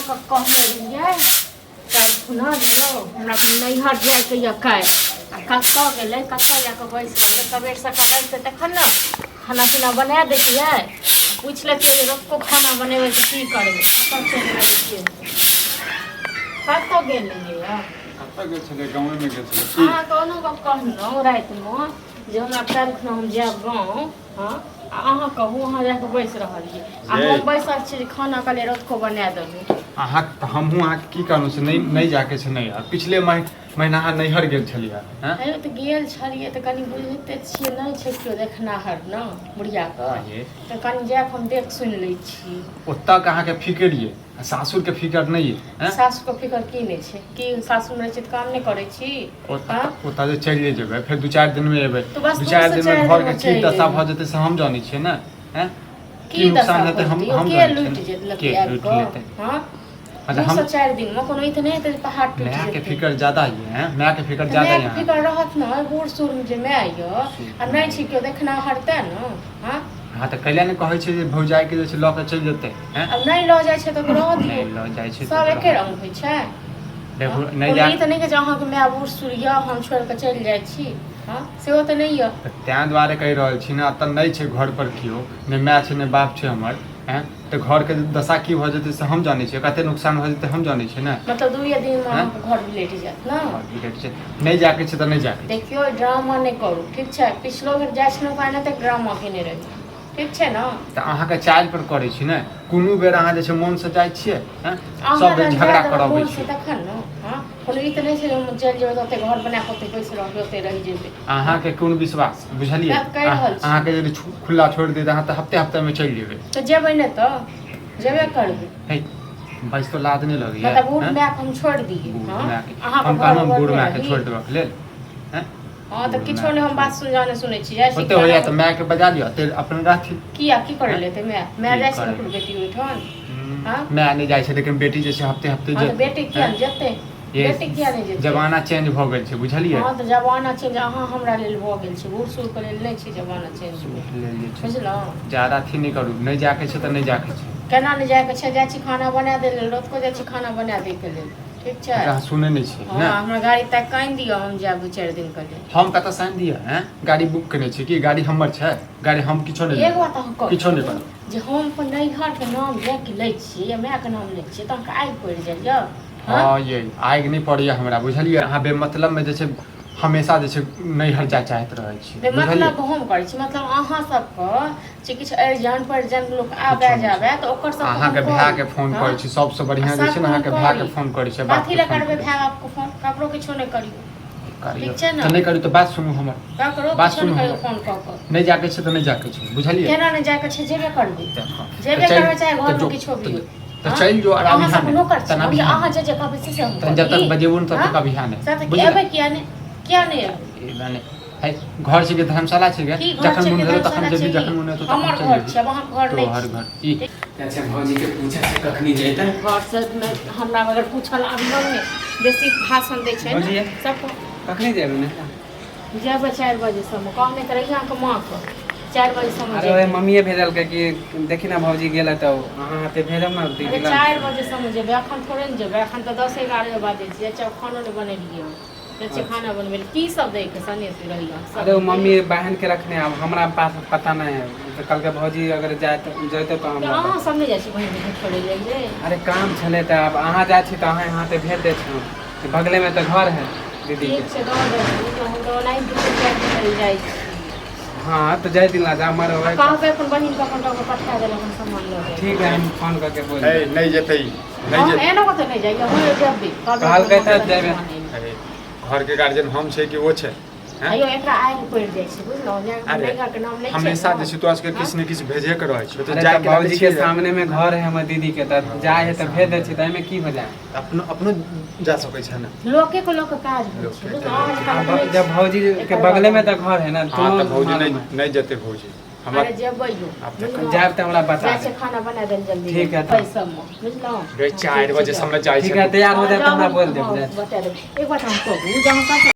के कहने रहिए तब सुना दियो हमरा नैहर जाए के या काल आ कतऽ गेलै कतऽ जाके बैस रहलै सबेर सकाल रहतै तखन ने खाना पीना बना दैतियै पूछि लेतियै जे रोजको खाना बनेबै तऽ की करबै कतऽ चलि गेलै कतऽ गेल रहियै कतऽ गेल छलै गाँवे में गेल छलै अहाँ कोनो गप कहलहुँ रातिमे जे हमरा काल्हि हम जायब गाँव हाँ अहाँ कहू अहाँ जाके बैस रहलियै आ हम बैसल छी जे खाना कहलियै रोजको बना देबै अहाँ तऽ हमहूँ अहाँके की कहलहुँ से नहीं जाके छै नैहर पिछले महीना अहाँ नैहर गेल छलियै हैं अरे तऽ गेल छलियै तऽ कनि बुझिते छियै नहि छै केओ देखनाहर ने बुढ़ियाके तऽ कनि जाके हम देख सुनि लै छी ओतऽ के अहाँके फिकर ये सासुर के फिकर नहीं है सासुर के फिकर की नहीं छै कि सासुर में रहै छी तऽ काम नहीं करै छी ओतऽ जे चलिए जेबै फिर 2-4 दिन में एबै तो 2-4 दिन में घर के की दशा भऽ जेतै से हम जानै छियै ने हैं की नुकसान हेतै हम के लूट जेतै हां अच्छा 4 दिन में कोनो इतने हेतै पहाड़ टूट जेतै माय के फिकर ज्यादा है हैं माय के फिकर ज्यादा है फिकर रहत न बूढ़ सूढ़ में जे माय य आ नहीं छी केओ देखना हरतै न हां हाँ तऽ कैला ने कहै छै जे भौजाई के जे छै लऽ के चलि जेतै हैं अब नहीं लऽ जाइ छै तऽ रह दियौ नहीं लऽ जाइ छै सब एके रंग होइ छै देखो नहीं जा ई तऽ नहीं कि अहाँ के माय बूढ़ सूढ़ य हम छोड़ के चलि जाइ छी हां सेहो तऽ नहीं य तैं दुआरे कहि रहल छी ना तऽ नहीं छै घर पर कियो ने माय छै ने बाप छै हमर हैं तऽ घर के दशा की भऽ जेतै से हम जानै छियै कते नुकसान भऽ जेतै हम जानै छियै ने मतलब 2 दिन में घर बिलेट जात ना नहीं जाके छै तऽ नहीं जाके देखियो ड्रामा नहीं करू ठीक छै पिछलो बेर जाइ छलहुँ पहिने तऽ ड्रामा केने रही ठीक छै ना तऽ अहाँ के चाल पर करै छी ने कोनो बेर अहाँ जे छै मन से जाइ छियै हैं सब बेर झगड़ा करबै छी तखन न हां कोनो ई तऽ नहीं छै हम चल जेबै ओते घर बना के ओते पैसे रहबै ओते रहि जेबै अहाँ के कोन विश्वास बुझलियै अहाँ के यदि खुला छोड़ दे अहाँ तऽ हफ्ते में चलि जेबै तऽ जेबै ने तऽ जेबे करबै हे बस तो लाद नहीं लगी मतलब बूढ़ माय को हम छोड़ दिए हां हम कहलहुँ बूढ़ माय के छोड़ देबऽ लेल हैं हां तऽ किछो ने हम बात सुनै छी जाइ छी ओते होया तऽ माय के बजा लियो ते अपन रहथि किया की करे लेते माय जाइ छै अपन बेटी ओठन हां माय नहीं जाइ छै लेकिन बेटी जे छै हफ्ते जे बेटी किया जेते बेटी किया नहीं जेते जमाना चेंज भऽ गेल छै बुझलियै हां तऽ जमाना चेंज अहाँ हमरा लेल भऽ गेल छै बूढ़ सूढ़ के लेल नहीं छै जमाना चेंज बुझलहुँ ज्यादा अथी नहीं करू नहीं जाके छै तऽ नहीं जाके छै केना नहीं जाके छै जाइ छी खाना बना दे लेल रोज को जाइ छी खाना बना दे के लेल ठीक छै अहाँ सुनै नहीं छी हां हमरा गाड़ी तक काइन दियौ हम जाब 2-4 दिन के लेल हम कतऽ साइन दिया हैं गाड़ी बुक करने छी कि गाड़ी हमर छै गाड़ी हम किछो नहीं एक बात हम किछो नहीं करब जे हम अपन नैहर के नाम ले के लै छी या माय के नाम लै छी तऽ अहाँ आगि पड़ि जाइए हां ये आगि नहीं पड़ैया हमरा बुझलियै अहाँ बेमतलब में जे छै हमेशा जे छै नैहर जाय चाहैत रहै छी मतलब हम करै छी मतलब अहाँ सबके जे किछु अर्जेंट परजेंट लोक आबे जाबे तऽ ओकर सब अहाँ के भाय के फोन करै छी सबसे बढ़िया जे छै ने अहाँ के भाय के फोन करै छी बात कथि ले करबे भाय आपको फोन ककरो किछो नहीं करियो ठीक छै ना नहीं करी तो बात सुनू हमर ककरो बात किछो सुनू नहीं फोन क के नहीं जाके छै तो नहीं जाके छै बुझलियै केना नहीं जाके छै जेबे करबे जेबे करबे चाहे घर में किछो भी तो चल जो आराम से से तना भी अहाँ जे कहबे से हम जब तक बजेबो न तब तक अभी हां नहीं बुझलियै क्या नहीं माने है घर से के धर्मशाला छै के जखन मन हेतै तखन जेबी जखन मन हेतै हमर घर छै वहां घर नहीं हर घर ई अच्छा भौजी के पूछा से कखनी जेतै घर से हमरा अगर पूछल अभी ने बेसी भाषण दै छै ने सब कखनी जेबै ने जेबै 4 बजे समय कहने त रही अहाँ के मां को 4 बजे समय अरे मम्मीए भेजल के कि देखी ना भौजी गेल त अहाँ हाथे भेजब ना दीदी 4 बजे समय जेबै अखन थोड़े न जेबै अखन त 10-11 बजे छै चाहे खाना नहीं बनेलिए जैसे खाना बनबे की सब दे के सने से रही अरे वो मम्मी बहन के रखने अब हमरा पास पता नहीं है तो कल के भौजी अगर जाए तो जइते तो हम अहाँ सब नहीं जाइ छी बहन के छोड़े जाइए अरे काम छले त अब अहाँ जाए छी त अहाँ यहाँ पे भेज दे छी बगले में तो घर है दीदी ठीक छै हम तो नहीं दूर जाइ छी हां तो जाए दिन ला जा मर होय कहबे अपन बहिन के अपन टका पठा देला हम सामान ले ठीक है हम फोन करके बोल ए नहीं जेतै नहीं जे एना कत नहीं जाइए हम जब भी कहल कहता जेबे घर के गार्जियन हम छै कि वो छै आयो एकरा आगि पड़ जाय छै बुझलो नैगा के नाम ले छै हमेशा जे छै तो के किछ ने किछ भेजे के रहै छै तो जाय के भौजी के सामने में घर है हमर दीदी के त जाय है त भेज दे छी त एमे की हो जाय अपनो जा सकै छै ना लोके को लोक काज होइ छै जब भौजी के बगले में त घर है ना हां त भौजी नहीं जेते भौजी अरे जेबै यो जाब त हमरा बता जैसे खाना बना दे जल्दी ठीक है पैसा में बुझलो 4 बजे समय जाय छै ठीक है तैयार हो जाए त हमरा बोल देब बता दे एक बात हम कहूं जहां